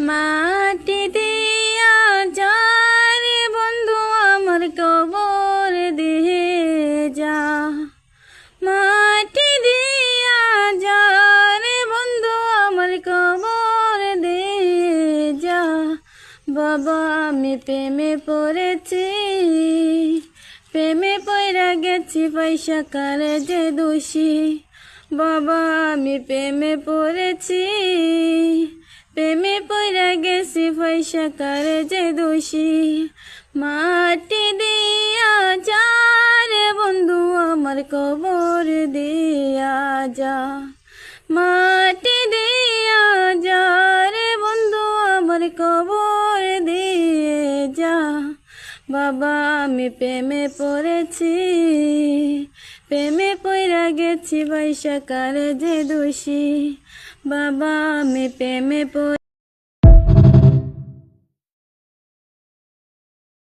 মাটি দিয়া যারে বন্ধু আমার কবর দিয়ে যা। মাটি দিয়া যারে বন্ধু আমার কবর দিয়ে যা। বাবা আমি প্রেমে পড়েছি, প্রেমে পইরা গেছি পয়সা কারে যে দোষী। বাবা আমি প্রেমে পড়েছি, প্রেমে পইরা গেছি পয়সা কারে যে দোষী। মাটি দিয়া যারে বন্ধু আমার কবর দিয়া যা। মাটি দিয়া যারে বন্ধু আমার কবর দিয়ে যা। বাবা আমি প্রেমে পড়েছি, প্রেমে পইরা গেছি পয়সা কারে যে দোষী। বাবা আমি প্রেমে